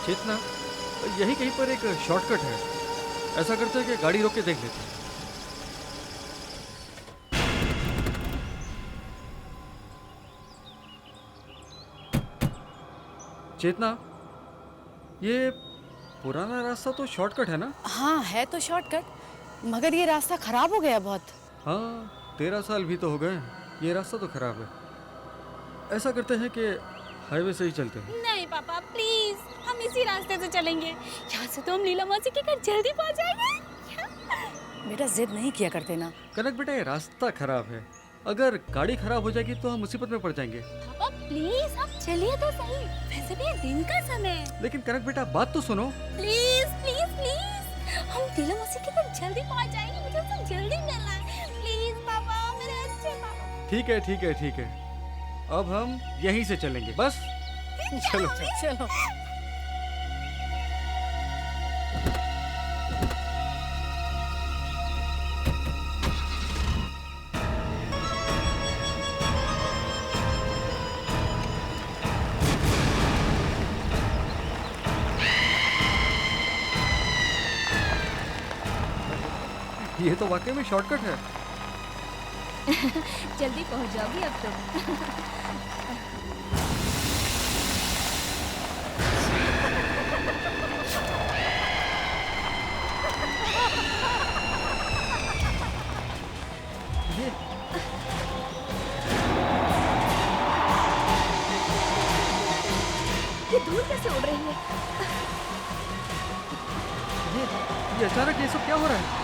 चेतना, यही कहीं पर एक शॉर्टकट है। ऐसा करते हैं कि गाड़ी रोक के देख लेते हैं। चेतना, ये पुराना रास्ता तो शॉर्टकट है ना? हाँ है तो शॉर्टकट, मगर ये रास्ता खराब हो गया बहुत। हाँ, 13 साल भी तो हो गए। ये रास्ता तो खराब है। ऐसा करते हैं कि हाईवे से ही चलते हैं। नहीं पापा प्लीज, हम इसी रास्ते से चलेंगे। यहाँ से तो हम लीला मौसी के घर जल्दी पहुँच जाएंगे। बेटा जिद नहीं किया करते ना। कनक बेटा, ये रास्ता खराब है। अगर गाड़ी खराब हो जाएगी तो हम मुसीबत में पड़ जाएंगे। पापा प्लीज आप चलिए तो सही, वैसे भी ये दिन का समय है। लेकिन कनक बेटा, बात तो सुनो। प्लीज प्लीज प्लीज, हम लीला मौसी के घर जल्दी पहुँच जाएंगे। मुझे उससे जल्दी मिलना है। प्लीज पापा, मेरे अच्छे पापा। ठीक है ठीक है ठीक है, अब हम यहीं से चलेंगे बस। चलो चलो। ये तो वाकई में शॉर्टकट है। जल्दी पहुँच जाओगी अब तुम। ये धूल कैसे उड़ रही है? ये अचानक ये सब क्या हो रहा है?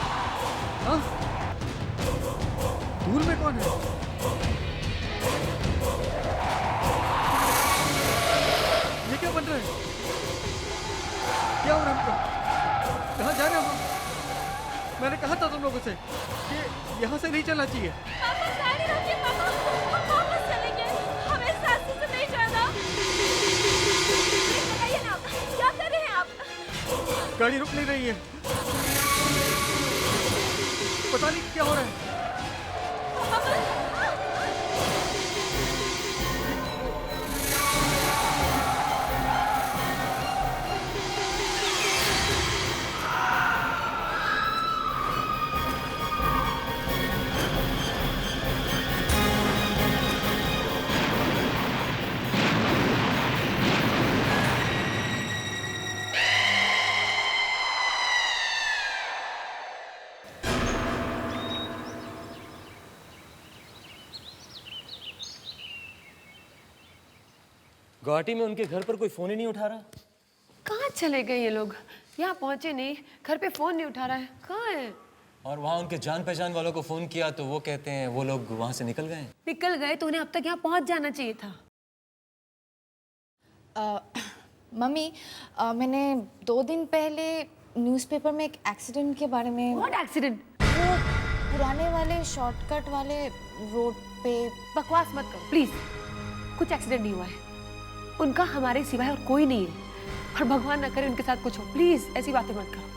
हाँ? धूल में कौन है? ये क्या बन रहा है? क्या हो रहा है हमको? कहाँ जा रहे हो हम? मैंने कहा था तुम लोगों से कि यहाँ से नहीं चलना चाहिए। पापा गाड़ी रोकिए पापा, हम वापस चलेंगे। हमें इस रास्ते से नहीं जाना। बताइए ना, क्या कर रहे हैं आप? गाड़ी रुक नहीं रही है। पता नहीं क्या हो रहा है। गुवाहाटी में उनके घर पर कोई फोन ही नहीं उठा रहा। कहाँ चले गए ये लोग? यहाँ पहुँचे नहीं, घर पे फोन नहीं उठा रहा है। कहाँ है? और वहाँ उनके जान पहचान वालों को फोन किया तो वो कहते हैं वो लोग वहाँ से निकल गए। निकल गए तो उन्हें अब तक यहाँ पहुँच जाना चाहिए था। मम्मी, मैंने 2 दिन पहले न्यूज़पेपर में एक एक्सीडेंट के बारे में। What accident? वो पुराने वाले शॉर्टकट वाले रोड पे। बकवास मत करो प्लीज। कुछ एक्सीडेंट नहीं हुआ है। उनका हमारे सिवाय और कोई नहीं है, और भगवान न करे उनके साथ कुछ हो। प्लीज ऐसी बातें मत करो।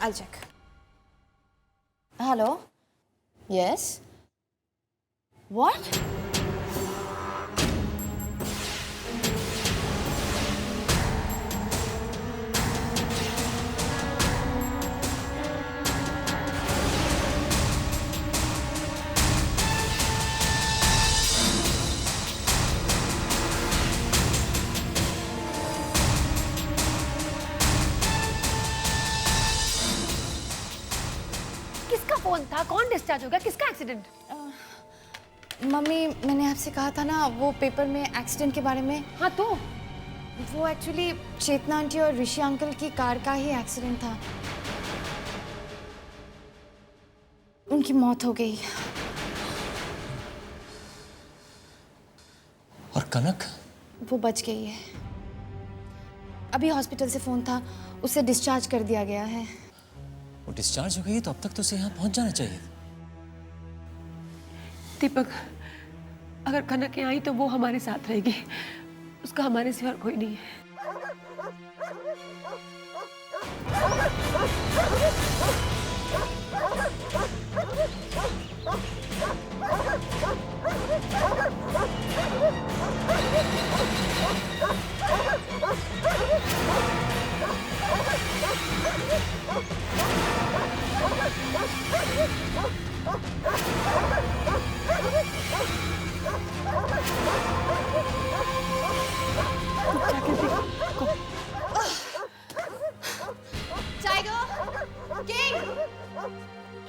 I'll check. Hello? Yes? What? किसका फोन था? कौन डिस्चार्ज हो गया? किसका एक्सीडेंट? मम्मी, मैंने आपसे कहा था ना वो पेपर में एक्सीडेंट के बारे में। हाँ तो वो एक्चुअली चेतना आंटी और ऋषि अंकल की कार का ही एक्सीडेंट था। उनकी मौत हो गई। और कनक? वो बच गई है। अभी हॉस्पिटल से फोन था, उसे डिस्चार्ज कर दिया गया है। वो डिस्चार्ज हो गई तो अब तक तो उसे यहाँ पहुँच जाना चाहिए। दीपक, अगर कनक यहाँ आई तो वो हमारे साथ रहेगी। उसका हमारे सिवा कोई नहीं है।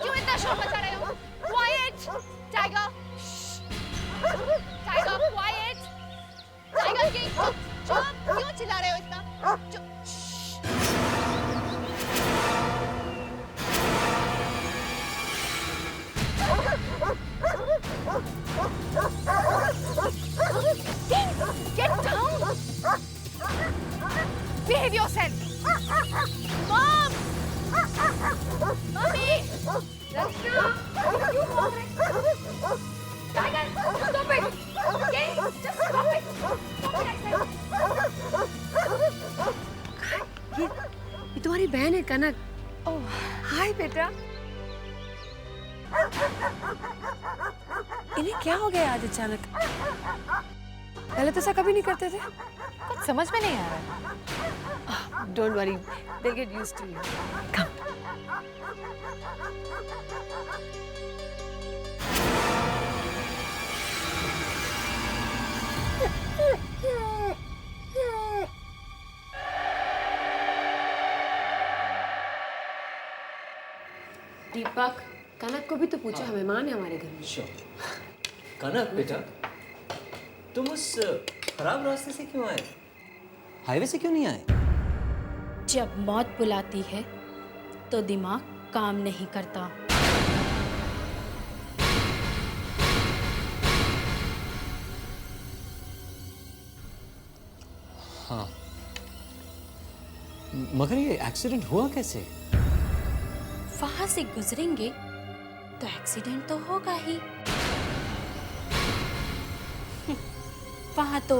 क्यों इतना शोर मचा रहे हो? Quiet, tiger. Tiger, quiet। Tiger की चुप, क्यों चिल्ला रहे हो इतना? चुप। Get down. Behave yourself. Mom. Mommy. Rachna. You mom. Tiger, stop it. Okay, just stop it. Stop it, I said. ये तुम्हारी बहन है कनक। ओह, हाय बेटा। इन्हें क्या हो गया आज अचानक? पहले तो ऐसा कभी नहीं करते थे। कुछ समझ में नहीं आ रहा। Don't worry, they'll get used to you. Come. दीपक, कनक को भी तो पूछो, मेहमान है हमारे घर में। कनक बेटा, तुम उस खराब रास्ते से क्यों आए? हाईवे से क्यों नहीं आए? जब मौत बुलाती है तो दिमाग काम नहीं करता। हाँ, मगर ये एक्सीडेंट हुआ कैसे? वहां से गुजरेंगे तो एक्सीडेंट तो होगा ही। वहां तो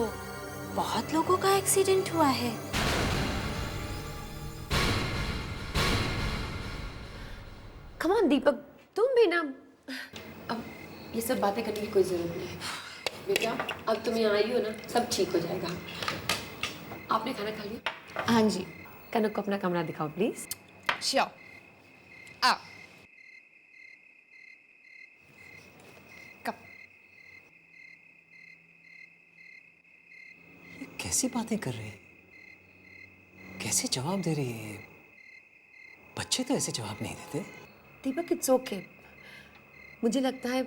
बहुत लोगों का एक्सीडेंट हुआ है। Come on दीपक, तुम भी ना। अब ये सब बातें करने की कोई जरूरत नहीं है। बेटा, अब तुम यहाँ आई हो ना, सब ठीक हो जाएगा। आपने खाना खा लिया? हाँ जी। कनक को अपना कमरा दिखाओ प्लीज। Sure. आओ। कब? ये कैसी बातें कर रही है? कैसे जवाब दे रही है? बच्चे तो ऐसे जवाब नहीं देते। दीपक, इट्स ओके। मुझे लगता है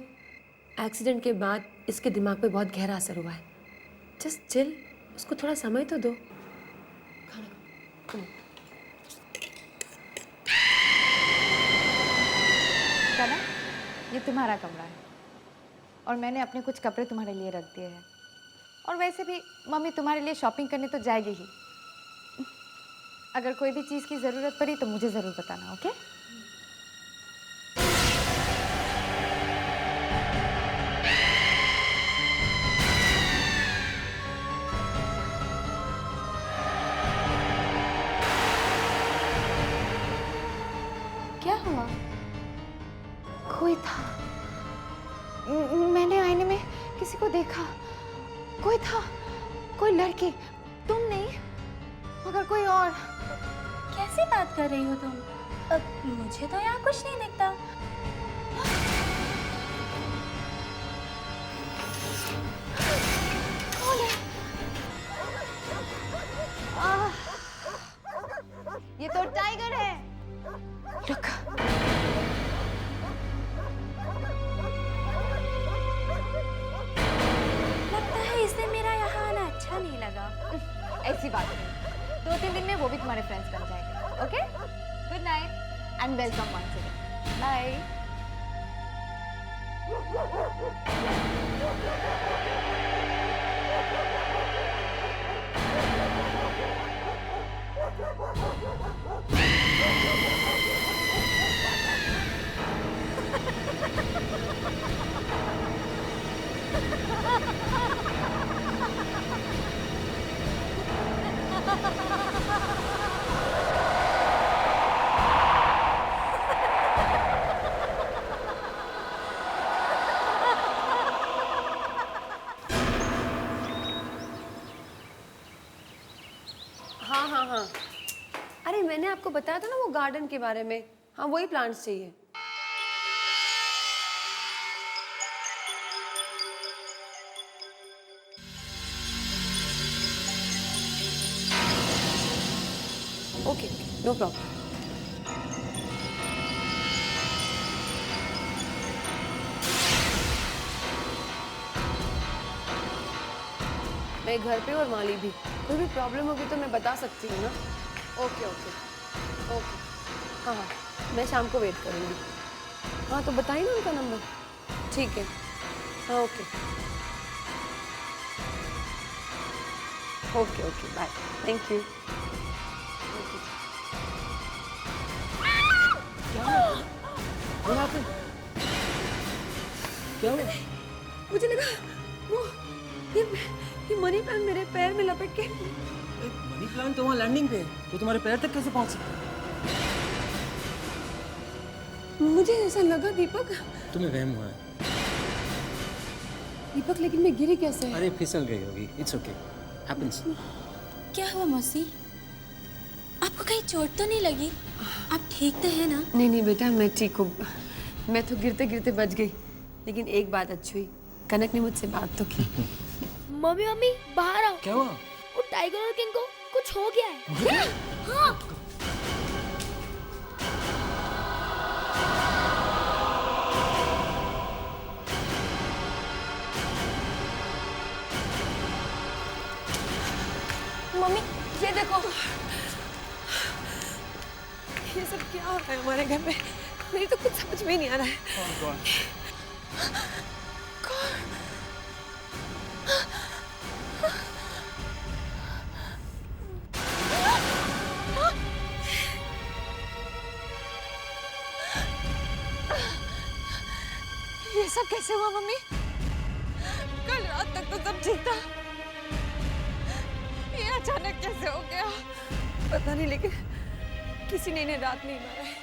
एक्सीडेंट के बाद इसके दिमाग पे बहुत गहरा असर हुआ है। जस्ट चिल, उसको थोड़ा समय तो दो। खाना खाओ। कनक, ये तुम्हारा कमरा है और मैंने अपने कुछ कपड़े तुम्हारे लिए रख दिए हैं। और वैसे भी मम्मी तुम्हारे लिए शॉपिंग करने तो जाएगी ही। अगर कोई भी चीज़ की ज़रूरत पड़ी तो मुझे ज़रूर बताना, ओके? क्या हुआ? कोई था। मैंने आईने में किसी को देखा। कोई था, कोई लड़की। तुम नहीं, मगर कोई और। कैसी बात कर रही हो तुम? मुझे तो यहाँ कुछ नहीं दिखता। कौन है? ये तो टाइगर है। रुक। लगता है इससे मेरा यहाँ आना अच्छा नहीं लगा। ऐसी बात नहीं। 2-3 दिन में वो भी तुम्हारे फ्रेंड्स बन जाएंगे, okay? Good night and welcome once again. Bye. हाँ, अरे मैंने आपको बताया था ना वो गार्डन के बारे में। हाँ, वही प्लांट्स चाहिए। Okay, no problem. मैं घर पे और माली भी। कोई भी प्रॉब्लम होगी तो मैं बता सकती हूँ ना। ओके ओके ओके, हाँ हाँ, मैं शाम को वेट करूँगी। हाँ तो बताइए ना उनका नंबर। ठीक है, हाँ okay okay okay, bye, thank you. क्या हुआ? मुझे लगा वो ये मनी प्लांट मेरे पैर में लपेट के। मनी प्लांट तो वहाँ लैंडिंग पे है, वो तुम्हारे पैर तक कैसे पहुँच सकता है? मुझे ऐसा लगा दीपक। तुम्हें वहम हुआ है। दीपक लेकिन मैं गिरी कैसे? अरे फिसल गई होगी, इट्स ओके, हैपेंस। क्या हुआ मौसी? आपको कहीं चोट तो नहीं लगी? आप ठीक तो है ना? नहीं नहीं बेटा, मैं ठीक हूँ। मैं तो गिरते गिरते बच गई, लेकिन एक बात अच्छी हुई, कनक ने मुझसे बात तो की। मम्मी मम्मी बाहर आओ। क्या हुआ? वो टाइगर और किंग को कुछ हो गया है। हाँ। मम्मी ये देखो। ये सब क्या हो रहा है हमारे घर में? मेरी तो कुछ समझ में ही नहीं आ रहा है। ये सब कैसे हुआ मम्मी? कल रात तक तो सब ठीक था, ये अचानक कैसे हो गया? पता नहीं, लेकिन किसी ने इन्हें रात नहीं मारा है।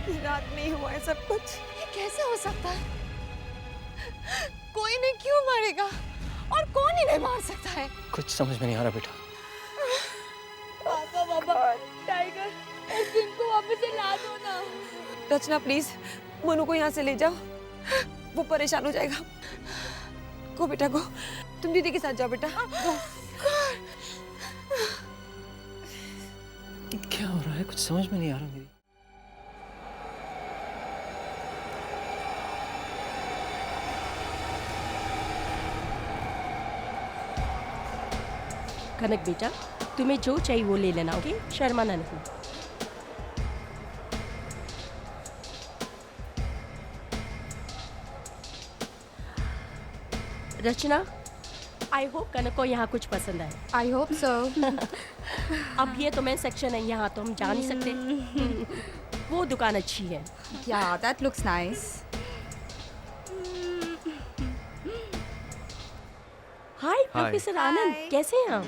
ये रात में ही हुआ है सब कुछ। ये कैसे हो सकता है? कोई इन्हें क्यों मारेगा और कौन इन्हें मार सकता है? कुछ समझ में नहीं आ रहा बेटा। पापा पापा टाइगर और किंग को वापस से ला दो ना। रचना प्लीज मनु को यहाँ से ले जाओ, वो परेशान हो जाएगा। गो बेटा गो, तुम दीदी के साथ जाओ बेटा। गो। क्या हो रहा है? कुछ समझ में नहीं आ रहा मेरी। कनक बेटा, तुम्हें जो चाहिए वो ले लेना, ओके? शर्माना नहीं। रचना, आई होप कनक को यहाँ कुछ पसंद आए। I hope so. अब ये तो मेन सेक्शन है, यहाँ तो हम जा नहीं सकते। वो दुकान अच्छी है। Yeah, that looks nice. Hi professor Anand, कैसे हैं आप?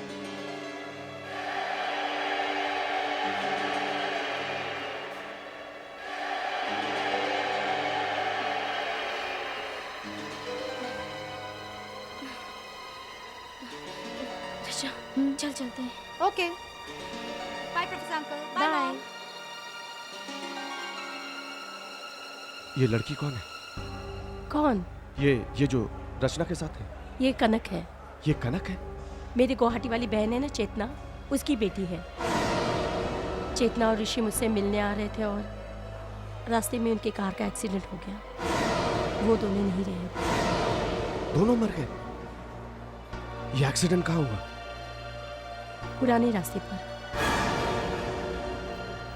चल चलते हैं। Okay. Bye, Professor Uncle. Bye, Bye. Mom. ये लड़की कौन है? कौन? ये जो रचना के साथ है, ये कनक है। ये कनक है? मेरी गुवाहाटी वाली बहन है ना चेतना, उसकी बेटी है। चेतना और ऋषि मुझसे मिलने आ रहे थे और रास्ते में उनकी कार का एक्सीडेंट हो गया। वो दोनों नहीं रहे। दोनों मर गए? ये एक्सीडेंट कहाँ हुआ? पुराने रास्ते पर।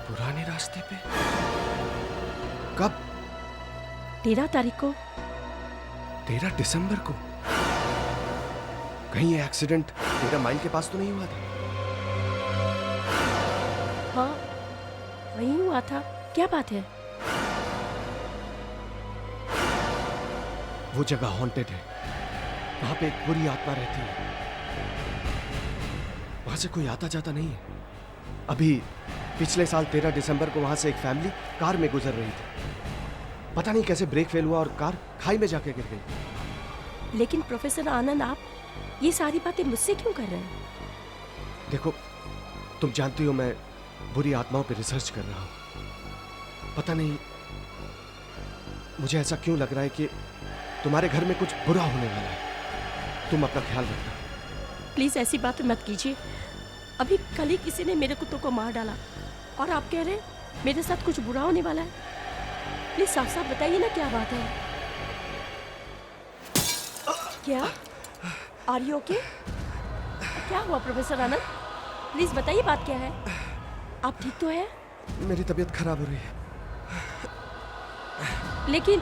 पुराने रास्ते पे? कब? 13 तारीख को। 13 दिसंबर को? कहीं ये एक्सीडेंट 13 माइल के पास तो नहीं हुआ था? हाँ, वहीं हुआ था। क्या बात है? वो जगह हॉन्टेड है, वहां पे एक बुरी आत्मा रहती है। वहां से कोई आता जाता नहीं है। अभी पिछले साल 13 दिसंबर को वहां से एक फैमिली कार में गुजर रही थी। पता नहीं कैसे ब्रेक फेल हुआ और कार खाई में जाके गिर गई। लेकिन प्रोफेसर आनंद, आप ये सारी बातें मुझसे क्यों कर रहे हैं? देखो, तुम जानती हो मैं बुरी आत्माओं पे रिसर्च कर रहा हूं। पता नहीं मुझे ऐसा क्यों लग रहा है कि तुम्हारे घर में कुछ बुरा होने वाला है। तुम अपना ख्याल रखना। प्लीज ऐसी बात मत कीजिए। अभी कल ही किसी ने मेरे कुत्तों को मार डाला और आप कह रहे हैं मेरे साथ कुछ बुरा होने वाला है। प्लीज साफ साफ बताइए ना क्या बात है। क्या? Are you okay? क्या हुआ प्रोफेसर आनंद? प्लीज बताइए बात क्या है। आप ठीक तो हैं? मेरी तबीयत खराब हो रही है। लेकिन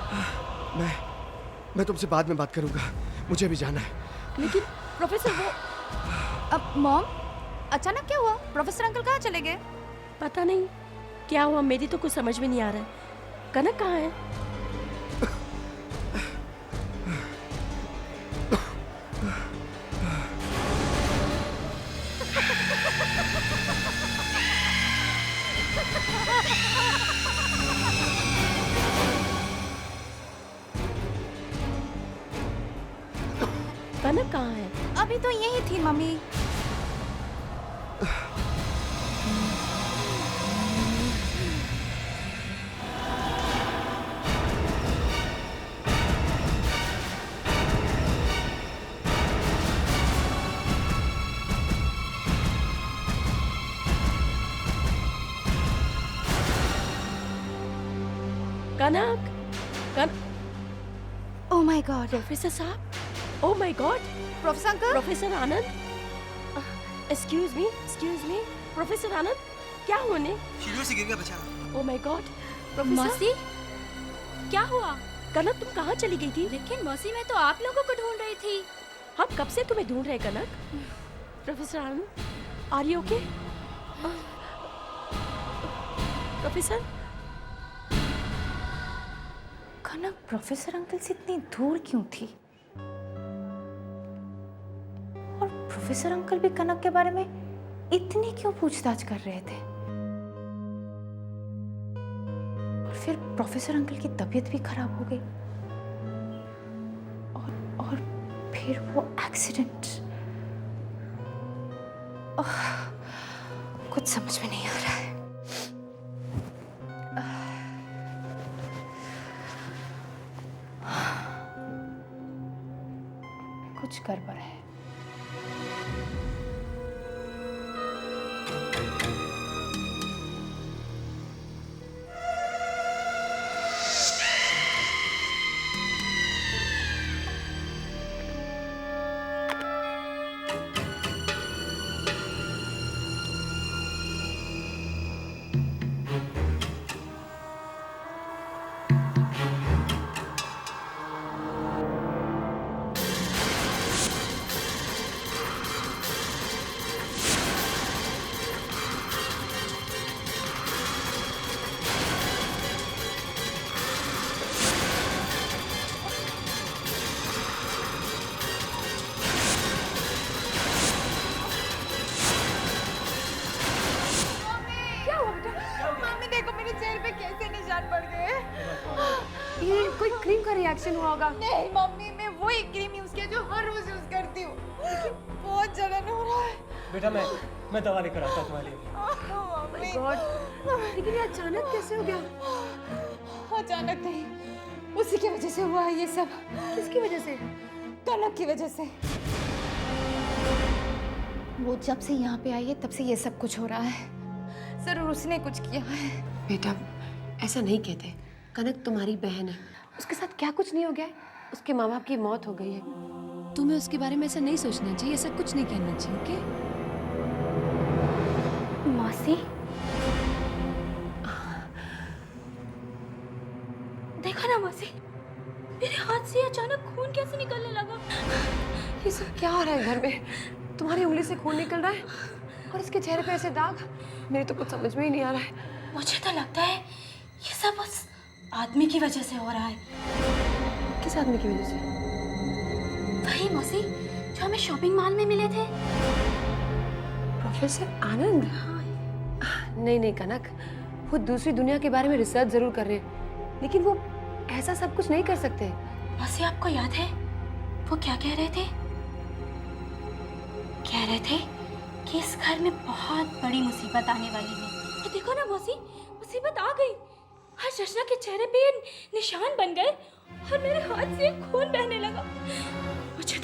मैं तुमसे बाद में बात करूंगा, मुझे भी जाना है। लेकिन प्रोफेसर वो अब मॉम, अचानक क्या हुआ? प्रोफेसर अंकल कहाँ चले गए? पता नहीं क्या हुआ, मेरी तो कुछ समझ में नहीं आ रहा है। कनक कहाँ है? कनक कहाँ है? अभी तो यही थी mummy. Kanak, oh my god, professor साहब, oh my god, professor uncle. Professor Anand, excuse me, professor Anand, क्या हुआ ने? सीढ़ियों से गिर गया बेचारा। Oh my god, professor. मौसी, क्या हुआ? कनक तुम कहाँ चली गई थी? लेकिन मौसी, मैं तो आप लोगों को ढूंढ रही थी। हम कब से तुम्हें ढूंढ रहे Kanak. Professor Anand, are you okay? Professor Kanak professor uncle से इतनी दूर क्यों थी? और प्रोफेसर अंकल भी कनक के बारे में इतनी क्यों पूछताछ कर रहे थे? और फिर प्रोफेसर अंकल की तबीयत भी खराब हो गई और फिर वो एक्सीडेंट। कुछ समझ में नहीं आ रहा है। कुछ गड़बड़ है। ये कोई क्रीम का रिएक्शन हुआ होगा। नहीं मम्मी, मैं वही क्रीम यूज किया जो हर रोज यूज करती हूँ। बहुत जलन हो रहा है। बेटा मैं दवा लेकर आता हूँ तुम्हारे लिए। मम्मी, लेकिन ये अचानक कैसे हो गया? अचानक नहीं, उसी की वजह से हुआ है ये सब। किसकी वजह से? कनक की वजह से। वो जब से यहाँ पे आई है तब से ये सब कुछ हो रहा है। जरूर उसने कुछ किया है। बेटा, ऐसा नहीं कहते। कनक तुम्हारी बहन है, उसके साथ क्या कुछ नहीं हो गया है। उसके माँ बाप की मौत हो गई है। तुम्हें उसके बारे में ऐसा नहीं सोचना चाहिए, ऐसा कुछ नहीं कहना चाहिए, ओके? मौसी, देखो ना मौसी, मेरे हाथ से अचानक खून कैसे निकलने लगा। ये सब क्या हो रहा है घर में? तुम्हारी उंगली से खून निकल रहा है और इसके चेहरे पे ऐसे दाग। मेरे तो कुछ समझ में ही नहीं आ रहा है। मुझे तो लगता है ये सब उस आदमी की वजह से हो रहा है। किस आदमी की वजह से? वही मौसी, जो हमें शॉपिंग मॉल में मिले थे। प्रोफेसर आनंद? नहीं कनक, वो दूसरी दुनिया के बारे में रिसर्च जरूर कर रहे हैं, लेकिन वो ऐसा सब कुछ नहीं कर सकते। मौसी, आपको याद है वो क्या कह रहे थे? कह रहे थे कि इस घर में बहुत बड़ी मुसीबत आने वाली है। और देखो ना मौसी, मुसीबत आ गई। हर रचना के चेहरे पे निशान बन गए और मेरे हाथ से खून बहने लगा। मुझे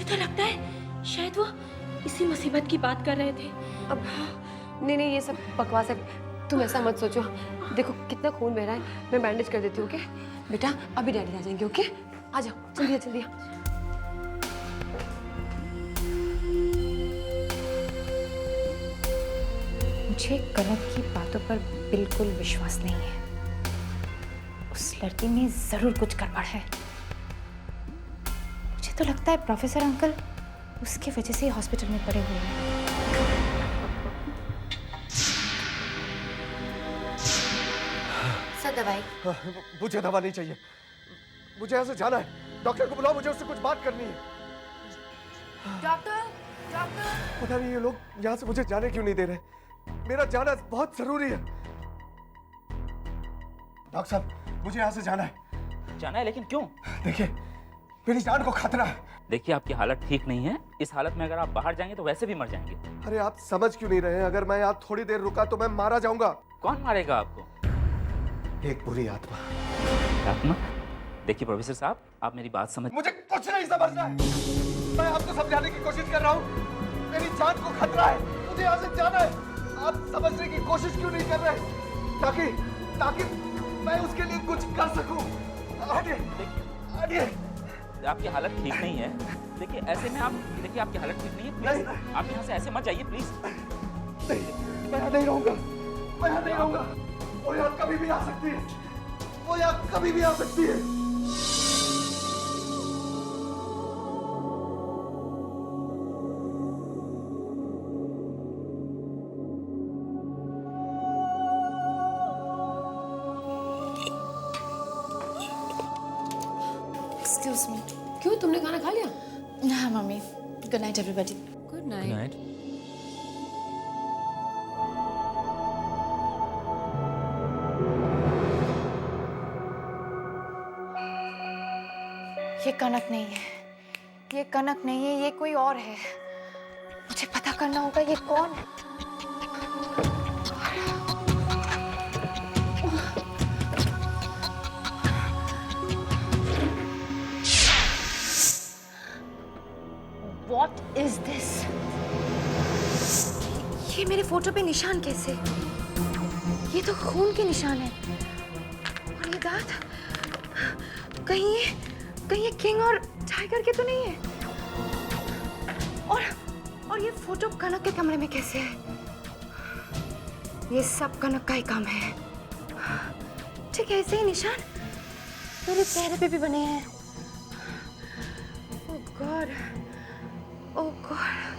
तो लगता है शायद वो इसी मुसीबत की बात कर रहे थे। अब नहीं, ये सब बकवास है। तुम ऐसा मत सोचो। देखो कितना खून बह रहा है, मैं बैंडेज कर देती हूँ, ओके? बेटा, अभी डैडी आ जाएंगे, ओके? आ जाओ, जल्दी। मुझे कनक की बातों पर बिल्कुल विश्वास नहीं है। उस लड़की में जरूर कुछ गड़बड़ है। मुझे तो लगता है प्रोफेसर अंकल उसकी वजह से हॉस्पिटल में पड़े हुए हैं। सर दवाई। मुझे दवा नहीं चाहिए, मुझे यहाँ से जाना है। डॉक्टर को बुलाओ, मुझे उससे कुछ बात करनी है। Doctor, doctor. पता नहीं ये लोग यहाँ से मुझे जाने क्यों नहीं दे रहे। मेरा जाना बहुत जरूरी है। डॉक्टर साहब, मुझे यहाँ से जाना है। जाना है, लेकिन क्यों? देखिए, मेरी जान को खतरा है। देखिए, आपकी हालत ठीक नहीं है। इस हालत में अगर आप बाहर जाएंगे तो वैसे भी मर जाएंगे। अरे आप समझ क्यों नहीं रहे हैं? अगर मैं यहाँ थोड़ी देर रुका तो मैं मारा जाऊंगा। कौन मारेगा आपको? एक बुरी आत्मा। आत्मा? देखिए प्रोफेसर साहब, आप मेरी बात समझ। मुझे कुछ नहीं समझना है। मैं आपको समझाने की कोशिश कर रहा हूँ। मेरी जान को खतरा है, मुझे यहाँ से जाना है। आप समझने की कोशिश क्यों नहीं कर रहे? ताकि मैं उसके लिए कुछ कर सकूं। हटिए। आपकी हालत ठीक नहीं है। देखिए, ऐसे में आप देखिए, आपकी हालत ठीक नहीं है। प्लीज आप यहाँ से ऐसे मत जाइए, प्लीज। नहीं, मैं यहाँ नहीं रहूंगा। मैं यहाँ नहीं रहूंगा। वो यहाँ कभी भी आ सकती है। वो यहाँ कभी भी आ सकती है। Excuse me. क्यों, तुमने खाना खा लिया? हाँ mummy. Good night everybody. Good night. ये कनक नहीं है, ये कनक नहीं है, ये कोई और है। मुझे पता करना होगा ये कौन है। What is this? ये मेरे फोटो पे निशान कैसे? ये तो खून के निशान है। और ये दांत कहीं ये किंग और टाइगर के तो नहीं है। और ये फोटो कनक के कमरे में कैसे है? ये सब कनक का ही काम है। ठीक है, ऐसे ही निशान मेरे चेहरे पे भी बने हैं। ओह गॉड, ओह गॉड।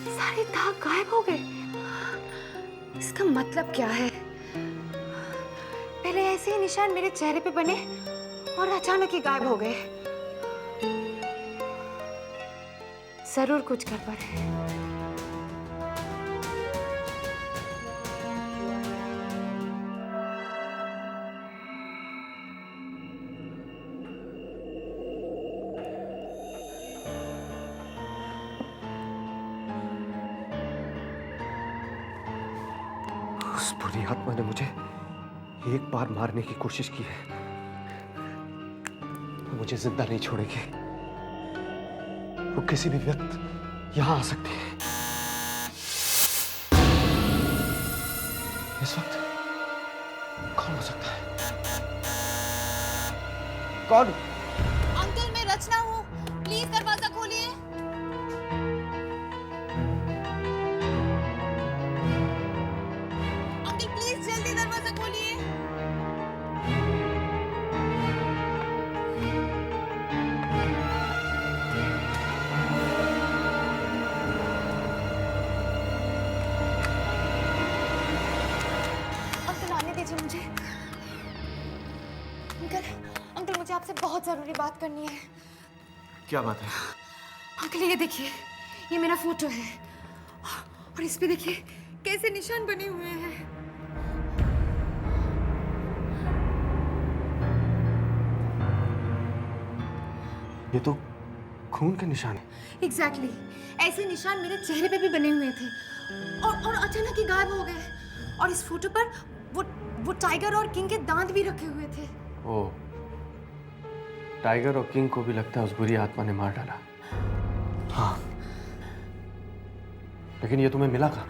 सारे दाग गायब हो गए। इसका मतलब क्या है? पहले ऐसे ही निशान मेरे चेहरे पे बने और अचानक ही गायब हो गए। जरूर कुछ गड़बड़ है। उस बुरी आत्मा ने मुझे एक बार मारने की कोशिश की है, मुझे जिंदा नहीं छोड़ेगी। वो किसी भी वक्त यहां आ सकती है। इस वक्त कौन हो सकता है? कौन? अंकल, मैं रचना हूँ, प्लीज दरवाजा खोलिए। अंकल प्लीज जल्दी दरवाजा खोलिए। अंकल आने दीजिए मुझे। अंकल मुझे आपसे बहुत जरूरी बात करनी है। क्या बात है? अंकल ये देखिए, ये मेरा फोटो है और इस पे देखिए कैसे निशान बने हुए हैं। ये तो खून के निशान है। एग्जैक्टली, ऐसे निशान मेरे चेहरे पे भी बने हुए थे और अचानक ही गायब हो गए। और इस फोटो पर वो टाइगर और किंग के दांत भी रखे हुए थे। ओ, टाइगर और किंग को भी लगता है उस बुरी आत्मा ने मार डाला। हाँ, लेकिन ये तुम्हें मिला कहाँ?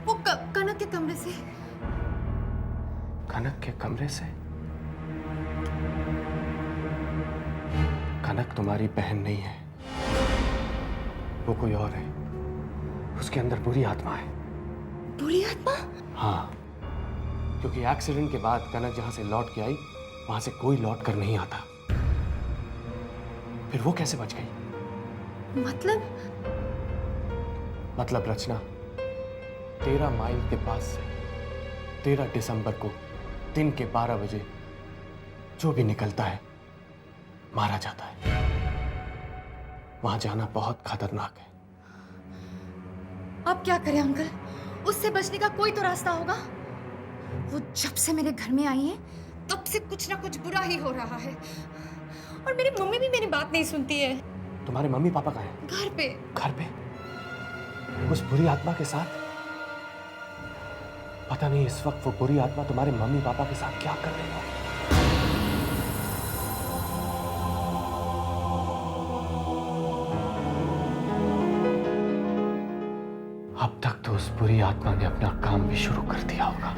वो कनक के कमरे से। कनक के कमरे से? कनक तुम्हारी बहन नहीं है, वो कोई और है। उसके अंदर बुरी आत्मा है। बुरी आत्मा? हाँ, क्योंकि एक्सीडेंट के बाद कनक जहां से लौट के आई वहां से कोई लौट कर नहीं आता। फिर वो कैसे बच गई? मतलब रचना, 13 माइल के पास से 13 दिसंबर को दिन के 12 बजे जो भी निकलता है मारा जाता है। वहां जाना बहुत खतरनाक है। अब क्या करें अंकल? उससे बचने का कोई तो रास्ता होगा। वो जब से मेरे घर में आई है तब से कुछ ना कुछ बुरा ही हो रहा है। और मेरी मम्मी भी मेरी बात नहीं सुनती है। तुम्हारे मम्मी पापा कहाँ हैं? घर पे। घर पे? उस बुरी आत्मा के साथ? पता नहीं इस वक्त वो बुरी आत्मा तुम्हारे मम्मी पापा के साथ क्या कर रही हो। अब तक तो उस बुरी आत्मा ने अपना काम भी शुरू कर दिया होगा।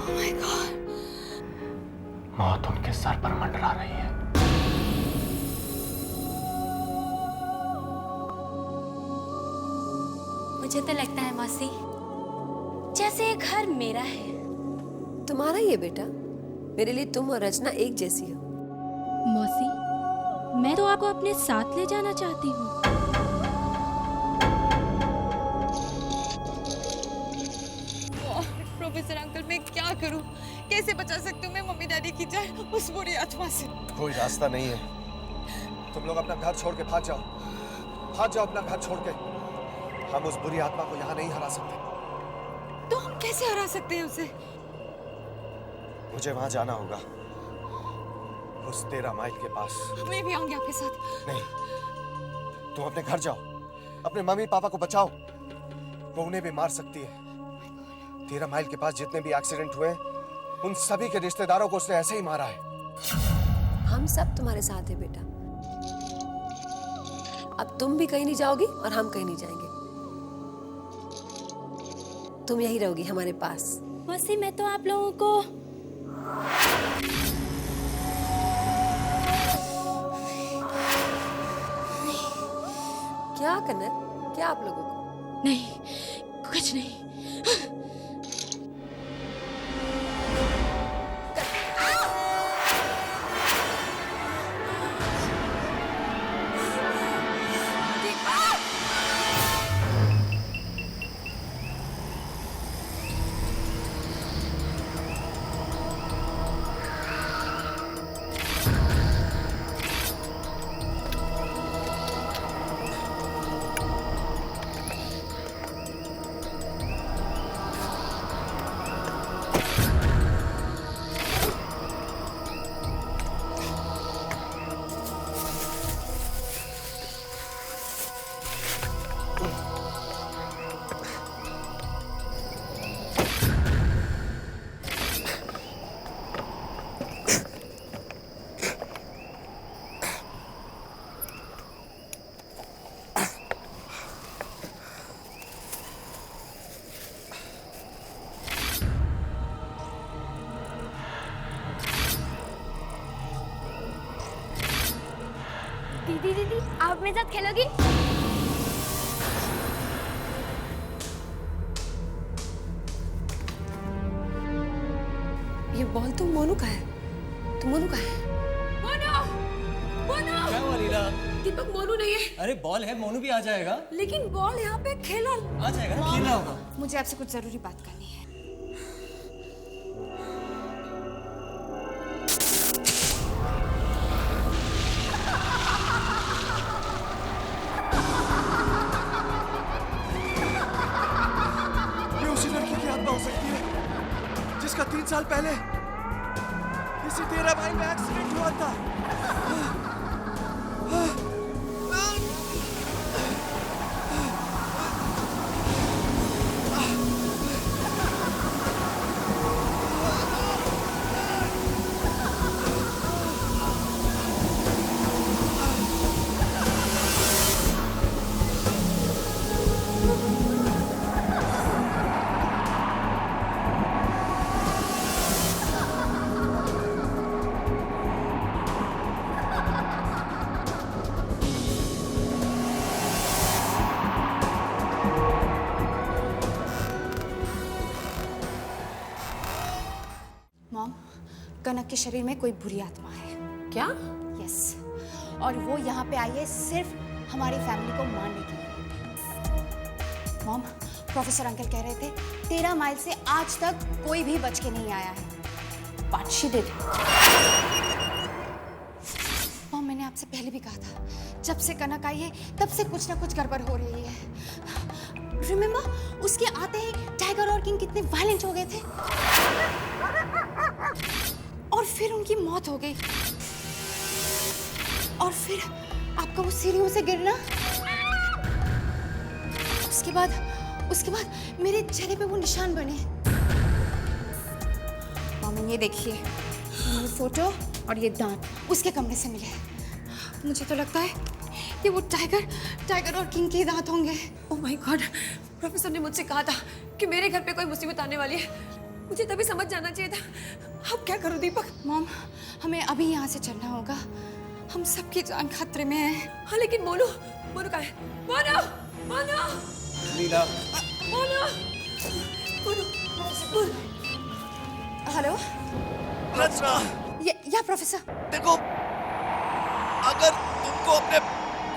Oh my God! मौत उनके सर पर मंडरा रही है। मुझे तो लगता है मौसी, जैसे ये घर मेरा है। तुम्हारा ही है बेटा। मेरे लिए तुम और रचना एक जैसी हो। मौसी, मैं तो आपको अपने साथ ले जाना चाहती हूँ। प्रोफेसर अंकल, मैं क्या करूं? कैसे बचा सकती हूँ मैं मम्मी डैडी की जान उस बुरी आत्मा से? कोई रास्ता नहीं है। तुम लोग अपना घर छोड़ के भाग जाओ। भाग जाओ अपना घर छोड़ के। हम उस बुरी आत्मा को यहाँ नहीं हरा सकते। तो हम कैसे हरा सकते हैं उसे? मुझे वहां जाना होगा, उस 13 माइल के पास। मैं भी आऊंगी आपके साथ। नहीं, तुम अपने घर जाओ, अपने मम्मी पापा को बचाओ। वो उन्हें भी मार सकती है। 13 माइल के पास जितने भी एक्सीडेंट हुए उन सभी के रिश्तेदारों को उसने ऐसे ही मारा है। हम सब तुम्हारे साथ हैं बेटा। अब तुम भी कहीं नहीं जाओगी और हम कहीं नहीं जाएंगे। तुम यही रहोगी हमारे पास। मौसी, मैं तो आप लोगों को क्या करना है? क्या आप लोगों को? नहीं, कुछ नहीं। दीदी, आप मेरे साथ खेलोगी? ये बॉल तो मोनू का है। तो मोनू का है। मोनू! क्या हुआ लीला? दीपक, मोनू नहीं है। अरे बॉल है, मोनू भी आ जाएगा। लेकिन बॉल यहाँ पे खेला। आ जाएगा ना, खेलना होगा। मुझे आपसे कुछ जरूरी बात करनी है। ये उसी लड़की की आत्मा हो सकती है जिसका 3 साल पहले इसी 13 माइल में एक्सीडेंट हुआ था। मॉम, कनक के शरीर में कोई बुरी आत्मा है। क्या? यस, और वो यहाँ पे आई है सिर्फ हमारी फैमिली को मारने के लिए। मॉम, प्रोफेसर अंकल कह रहे थे 13 माइल से आज तक कोई भी बच के नहीं आया है। But she did. मॉम, मैंने आपसे पहले भी कहा था, जब से कनक आई है तब से कुछ ना कुछ गड़बड़ हो रही है। रिमेम्बर, उसके आते ही टाइगर और किंग कितने वायलेंट हो गए थे, और फिर उनकी मौत हो गई, और फिर आपका वो सीढ़ियों से गिरना, उसके बाद मेरे चेहरे पे वो निशान बने। मम्मी, ये देखिए, ये फोटो और ये दांत उसके कमरे से मिले। मुझे तो लगता है कि वो टाइगर और किंग के दांत होंगे। ओह माय गॉड, प्रोफेसर ने मुझसे कहा था कि मेरे घर पे कोई मुसीबत आने वाली है। मुझे तभी समझ जाना चाहिए था। अब क्या करूं दीपक? मॉम, हमें अभी यहाँ से चलना होगा। हम सबकी जान खतरे में है। हाँ, लेकिन मोनू कहाँ है? मोनू! लीला, मोनू! हेलो रचना, या प्रोफेसर। देखो, अगर तुमको अपने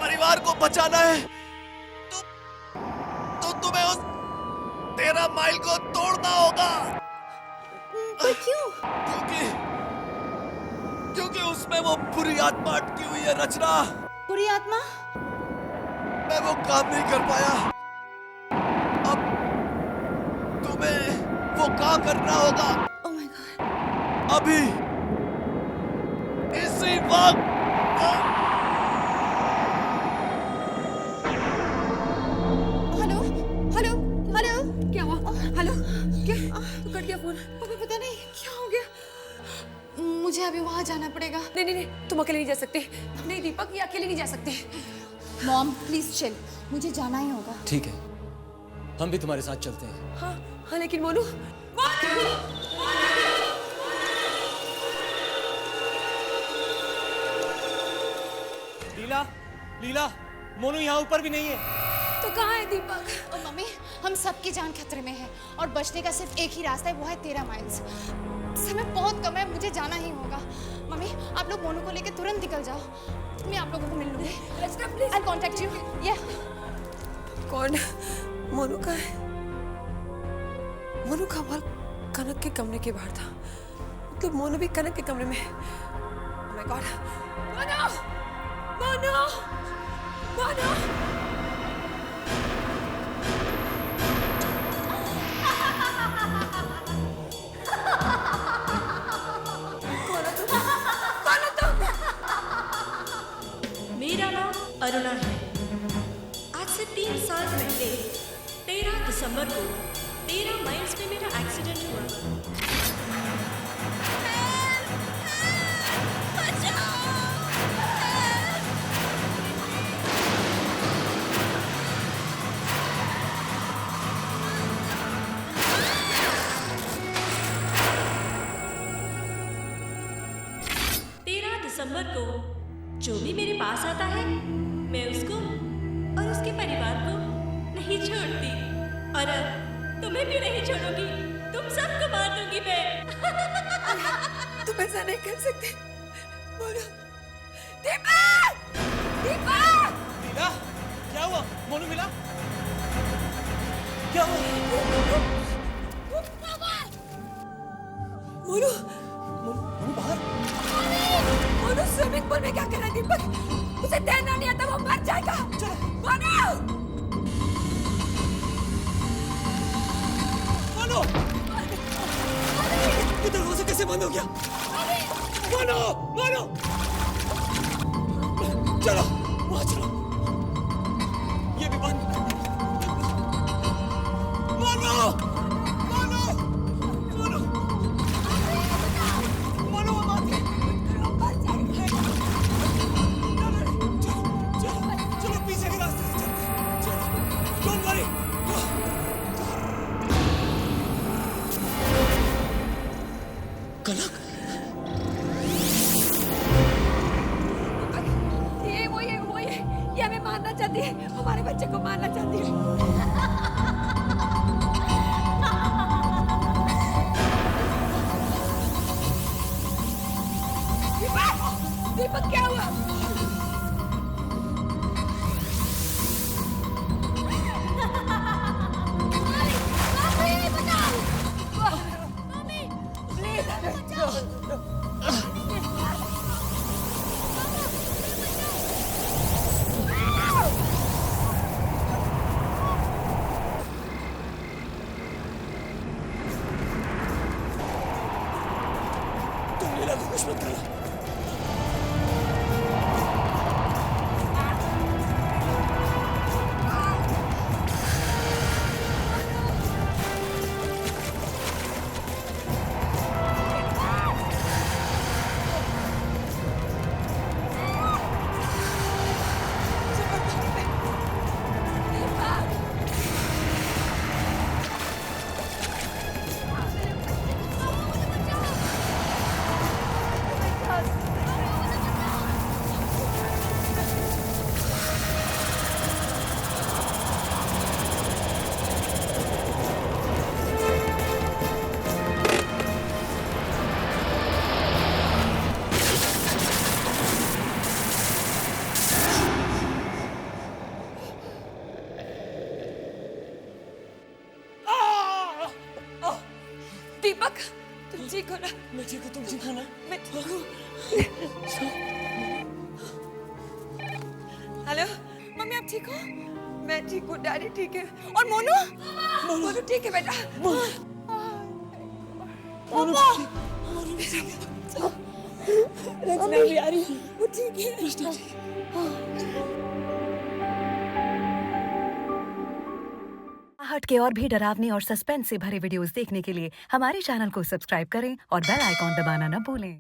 परिवार को बचाना है तो तुम्हें उस 13 माइल को तोड़ना होगा। पर क्यों? क्योंकि उसमें वो बुरी आत्मा अटकी हुई है रचना। बुरी आत्मा? मैं वो काम नहीं कर पाया। अब तुम्हें वो काम करना होगा। ओह माय गॉड। अभी इसी वक्त। हेलो। क्या हुआ? हेलो? क्या? तो कट गया फोन। पता नहीं क्या हो गया। मुझे अभी वहां जाना पड़ेगा। नहीं, तुम अकेले नहीं जा सकते। नहीं दीपक, ये अकेले नहीं जा सकते। मॉम, प्लीज चिल, मुझे जाना ही होगा। ठीक है, हम भी तुम्हारे साथ चलते हैं। हाँ, लेकिन मोनू। लीला, मोनू यहाँ ऊपर भी नहीं है। तो कहाँ है दीपक? और मम्मी, हम सबकी जान खतरे में है और बचने का सिर्फ एक ही रास्ता है, वो है 13 माइल्स। समय बहुत कम है, मुझे जाना ही होगा। मम्मी, आप लोग मोनू को लेकर तुरंत निकल जाओ। मैं आप लोगों को मिल लूंगी। I'll contact you. Yeah. कौन? मोनू का है? मोनू का बाल कनक के कमरे के बाहर था। मतलब मोनू भी कनक के कमरे में है। Oh my God. मोनू! मेरा नाम अरुणा है। आज से 3 साल पहले 13 दिसंबर को 13 माइल्स में मेरा एक्सीडेंट हुआ। दिसंबर को जो भी मेरे पास आता है, मैं उसको और उसके परिवार को नहीं छोड़ती, और अब तुम्हें भी नहीं छोड़ूंगी। तुम सबको मार दूंगी मैं। तुम ऐसा नहीं कर सकते। मोनू! दीपक! लीला, क्या हुआ? मोनू मिला? क्या हुआ? मोनू बाहर? मोनू स्विमिंग पूल में क्या कर रहा है दीपक? उसे तैरना नहीं आता, वो मर जाएगा। मोनू! ये दरवाजा कैसे बंद हो गया? मोनू! चलो, वहां चलो। ये भी बंद। मोनू! चलो पीछे के रास्ते से चलते हैं। चलो, डोंट वरी। कनक, ये हमें मारना चाहती है, हमारे बच्चे को मारना चाहती है। दीपक क्या हुआ? दीपक तुम ठीक हो ना? मैं ठीक हूँ, तुम ठीक हो ना? मैं ठीक हूँ। हेलो मम्मी आप ठीक हो? मैं ठीक हूँ, डैडी ठीक है। और मोनू? मोनू ठीक है बेटा? रचना भी आ रही है, वो ठीक है। हट के और भी डरावनी और सस्पेंस से भरे वीडियोस देखने के लिए हमारे चैनल को सब्सक्राइब करें और बेल आइकॉन दबाना न भूलें।